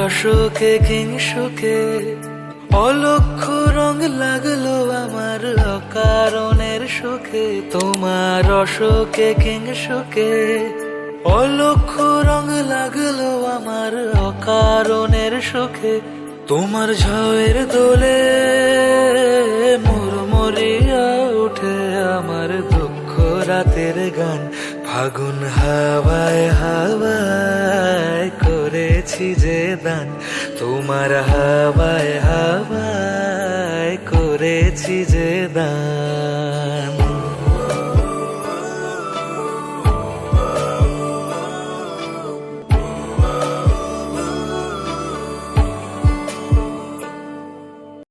অশোকে কিংসুকে অলক্ষ রং লাগলো আমার অকারণের সুখে। তোমার অশোকে কিংসুকে অলক্ষ রং লাগলো আমার অকারণের সুখে। তোমার ঝড়ের দোলে মুড়মুড়িয়া উঠে আমার দুঃখ রাতের গান। ফাগুন হাওয়ায় হাওয়ায় করেছি যে দান, তোমার হাওয়ায় হাওয়ায় করেছি যে দান।